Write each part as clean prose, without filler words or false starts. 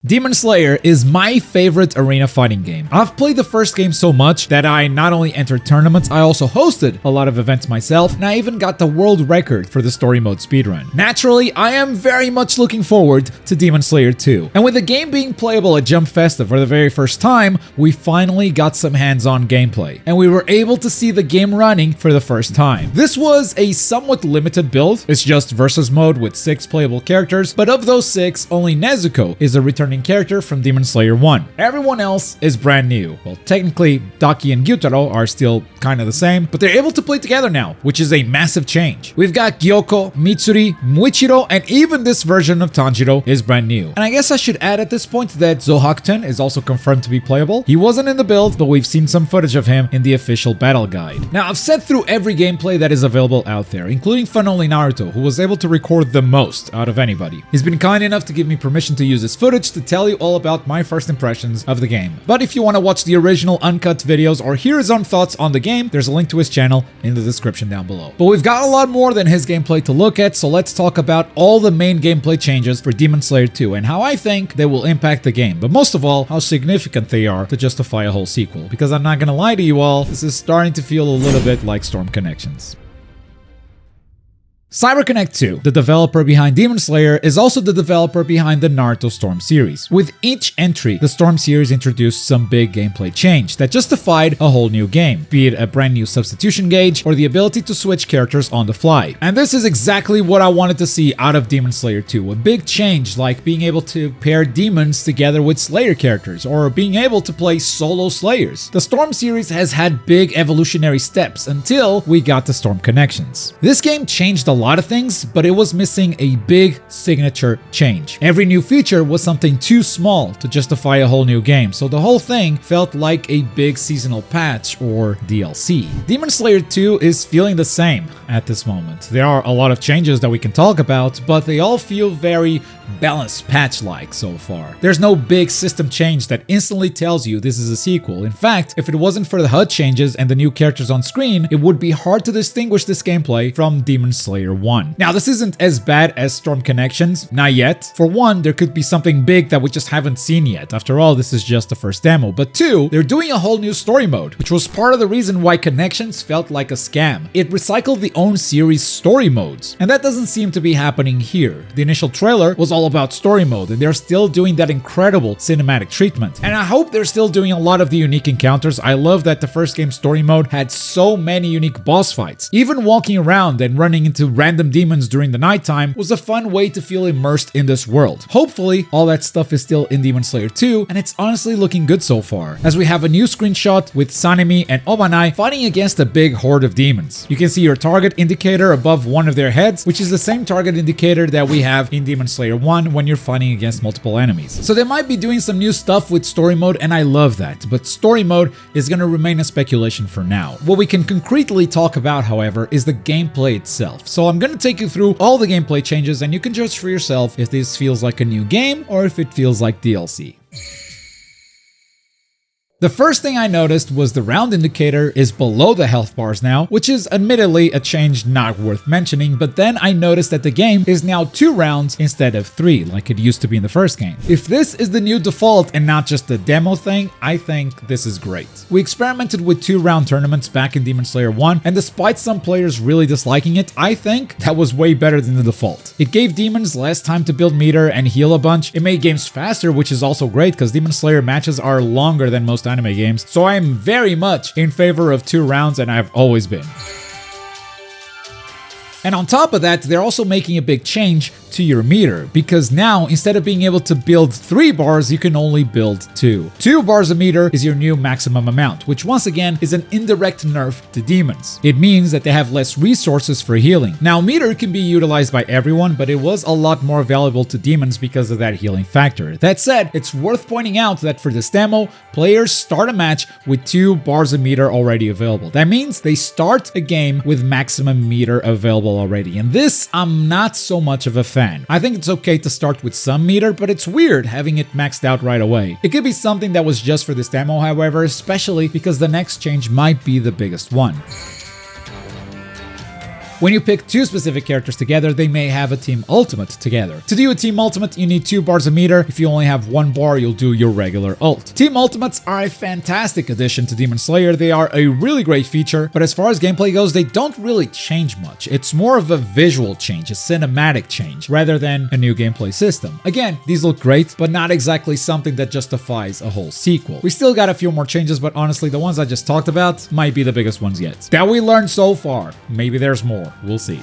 Demon Slayer is my favorite arena fighting game. I've played the first game so much that I not only entered tournaments, I also hosted a lot of events myself, and I even got the world record for the story mode speedrun. Naturally, I am very much looking forward to Demon Slayer 2. And with the game being playable at Jump Festa for the very first time, we finally got some hands-on gameplay, and we were able to see the game running for the first time. This was a somewhat limited build. It's just versus mode with 6 playable characters, but of those 6, only Nezuko is a returning character from Demon Slayer 1. Everyone else is brand new. Well, technically, Daki and Gyutaro are still kind of the same, but they're able to play together now, which is a massive change. We've got Gyoko, Mitsuri, Muichiro, and even this version of Tanjiro is brand new. And I guess I should add at this point that Zohakten is also confirmed to be playable. He wasn't in the build, but we've seen some footage of him in the official battle guide. Now, I've set through every gameplay that is available out there, including Fun-Only Naruto, who was able to record the most out of anybody. He's been kind enough to give me permission to use his footage to tell you all about my first impressions of the game. But if you want to watch the original uncut videos or hear his own thoughts on the game, there's a link to his channel in the description down below. But we've got a lot more than his gameplay to look at, so let's talk about all the main gameplay changes for Demon Slayer 2 and how I think they will impact the game, but most of all, how significant they are to justify a whole sequel. Because I'm not gonna lie to you all, this is starting to feel a little bit like Storm Connections. CyberConnect 2, the developer behind Demon Slayer, is also the developer behind the Naruto Storm series. With each entry, the Storm series introduced some big gameplay change that justified a whole new game, be it a brand new substitution gauge or the ability to switch characters on the fly. And this is exactly what I wanted to see out of Demon Slayer 2, a big change like being able to pair demons together with Slayer characters or being able to play solo Slayers. The Storm series has had big evolutionary steps until we got to Storm Connections. This game changed a lot of things, but it was missing a big signature change. Every new feature was something too small to justify a whole new game, so the whole thing felt like a big seasonal patch or DLC. Demon Slayer 2 is feeling the same at this moment. There are a lot of changes that we can talk about, but they all feel very balanced patch-like so far. There's no big system change that instantly tells you this is a sequel. In fact, if it wasn't for the HUD changes and the new characters on screen, it would be hard to distinguish this gameplay from Demon Slayer 1. Now, this isn't as bad as Storm Connections, not yet. For one, there could be something big that we just haven't seen yet. After all, this is just the first demo. But two, they're doing a whole new story mode, which was part of the reason why Connections felt like a scam. It recycled the own series story modes, and that doesn't seem to be happening here. The initial trailer was all about story mode, and they're still doing that incredible cinematic treatment. And I hope they're still doing a lot of the unique encounters. I love that the first game story mode had so many unique boss fights. Even walking around and running into random demons during the nighttime was a fun way to feel immersed in this world. Hopefully, all that stuff is still in Demon Slayer 2, and it's honestly looking good so far, as we have a new screenshot with Sanemi and Obanai fighting against a big horde of demons. You can see your target indicator above one of their heads, which is the same target indicator that we have in Demon Slayer 1 when you're fighting against multiple enemies. So they might be doing some new stuff with story mode, and I love that, but story mode is going to remain a speculation for now. What we can concretely talk about, however, is the gameplay itself. So I'm going to take you through all the gameplay changes, and you can judge for yourself if this feels like a new game or if it feels like DLC. The first thing I noticed was the round indicator is below the health bars now, which is admittedly a change not worth mentioning, but then I noticed that the game is now 2 rounds instead of 3, like it used to be in the first game. If this is the new default and not just a demo thing, I think this is great. We experimented with 2-round tournaments back in Demon Slayer 1, and despite some players really disliking it, I think that was way better than the default. It gave demons less time to build meter and heal a bunch. It made games faster, which is also great because Demon Slayer matches are longer than most anime games, so I am very much in favor of 2 rounds, and I've always been. And on top of that, they're also making a big change to your meter, because now instead of being able to build 3 bars, you can only build 2. 2 bars a meter is your new maximum amount, which once again is an indirect nerf to demons. It means that they have less resources for healing. Now, meter can be utilized by everyone, but it was a lot more valuable to demons because of that healing factor. That said, it's worth pointing out that for this demo, players start a match with 2 bars a meter already available. That means they start a game with maximum meter available already, and this I'm not so much of a fan. I think it's okay to start with some meter, but it's weird having it maxed out right away. It could be something that was just for this demo, however, especially because the next change might be the biggest one. When you pick two specific characters together, they may have a team ultimate together. To do a team ultimate, you need 2 bars of meter. If you only have 1 bar, you'll do your regular ult. Team ultimates are a fantastic addition to Demon Slayer. They are a really great feature, but as far as gameplay goes, they don't really change much. It's more of a visual change, a cinematic change, rather than a new gameplay system. Again, these look great, but not exactly something that justifies a whole sequel. We still got a few more changes, but honestly, the ones I just talked about might be the biggest ones yet. That we learned so far. Maybe there's more. We'll see.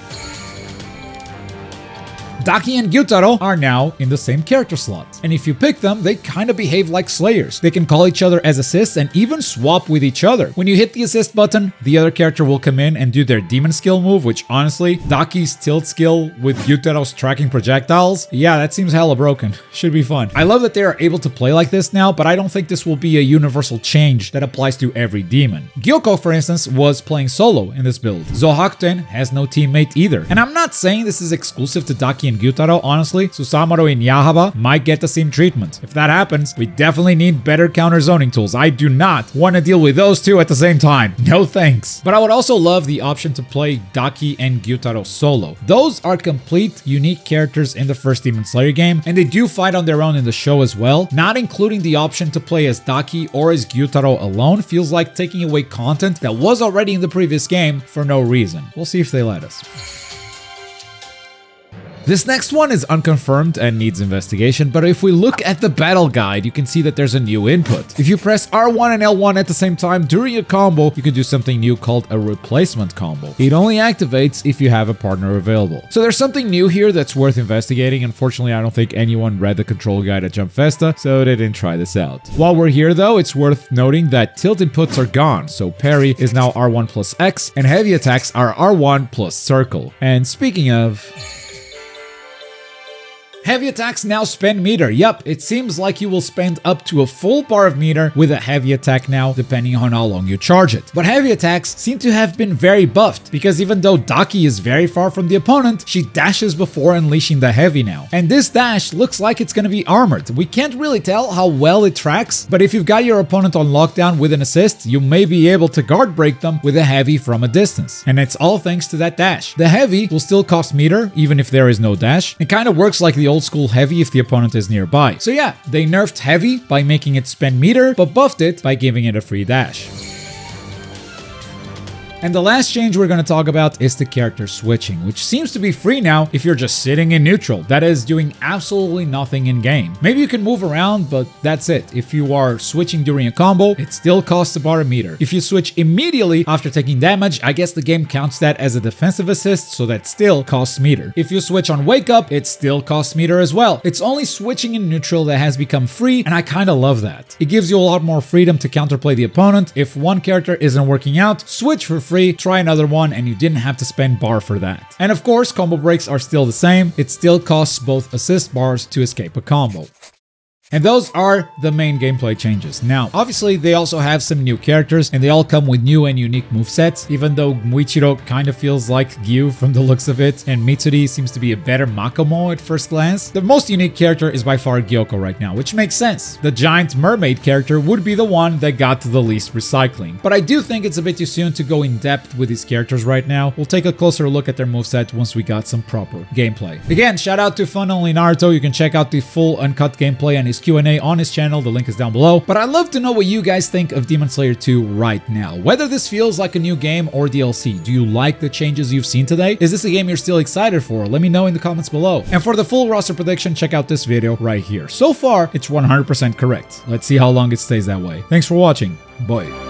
Daki and Gyutaro are now in the same character slot, and if you pick them, they kind of behave like Slayers. They can call each other as assists and even swap with each other. When you hit the assist button, the other character will come in and do their demon skill move, which honestly, Daki's tilt skill with Gyutaro's tracking projectiles, yeah, that seems hella broken. Should be fun. I love that they are able to play like this now, but I don't think this will be a universal change that applies to every demon. Gyoko, for instance, was playing solo in this build. Zohakuten has no teammate either. And I'm not saying this is exclusive to Daki and Gyutaro, honestly. Susanoo and Yahaba might get the same treatment. If that happens, we definitely need better counter zoning tools. I do not want to deal with those two at the same time. No thanks. But I would also love the option to play Daki and Gyutaro solo. Those are complete, unique characters in the first Demon Slayer game, and they do fight on their own in the show as well. Not including the option to play as Daki or as Gyutaro alone feels like taking away content that was already in the previous game for no reason. We'll see if they let us. This next one is unconfirmed and needs investigation, but if we look at the battle guide, you can see that there's a new input. If you press R1 and L1 at the same time during a combo, you can do something new called a replacement combo. It only activates if you have a partner available. So there's something new here that's worth investigating. Unfortunately, I don't think anyone read the control guide at Jump Festa, so they didn't try this out. While we're here though, it's worth noting that tilt inputs are gone, so parry is now R1 plus X, and heavy attacks are R1 plus circle. And speaking of... heavy attacks now spend meter. Yup, it seems like you will spend up to a full bar of meter with a heavy attack now, depending on how long you charge it. But heavy attacks seem to have been very buffed, because even though Daki is very far from the opponent, she dashes before unleashing the heavy now. And this dash looks like it's gonna be armored. We can't really tell how well it tracks, but if you've got your opponent on lockdown with an assist, you may be able to guard break them with a heavy from a distance. And it's all thanks to that dash. The heavy will still cost meter, even if there is no dash. It kind of works like the old school heavy if the opponent is nearby. So yeah, they nerfed heavy by making it spend meter, but buffed it by giving it a free dash. And the last change we're going to talk about is the character switching, which seems to be free now if you're just sitting in neutral, that is, doing absolutely nothing in game. Maybe you can move around, but that's it. If you are switching during a combo, it still costs a bar a meter. If you switch immediately after taking damage, I guess the game counts that as a defensive assist, so that still costs meter. If you switch on wake up, it still costs meter as well. It's only switching in neutral that has become free, and I kind of love that. It gives you a lot more freedom to counterplay the opponent. If one character isn't working out, switch for free, try another one, and you didn't have to spend bar for that. And of course, combo breaks are still the same. It still costs both assist bars to escape a combo. And those are the main gameplay changes. Now, obviously, they also have some new characters, and they all come with new and unique movesets, even though Muichiro kind of feels like Gyu from the looks of it, and Mitsuri seems to be a better Makomo at first glance. The most unique character is by far Gyoko right now, which makes sense. The giant mermaid character would be the one that got the least recycling. But I do think it's a bit too soon to go in depth with these characters right now. We'll take a closer look at their moveset once we got some proper gameplay. Again, shout out to Fun Only Naruto. You can check out the full uncut gameplay and his Q&A on his channel. The link is down below. But I'd love to know what you guys think of Demon Slayer 2 right now. Whether this feels like a new game or DLC. Do you like the changes you've seen today? Is this a game you're still excited for? Let me know in the comments below. And for the full roster prediction, check out this video right here. So far, it's 100% correct. Let's see how long it stays that way. Thanks for watching. Bye.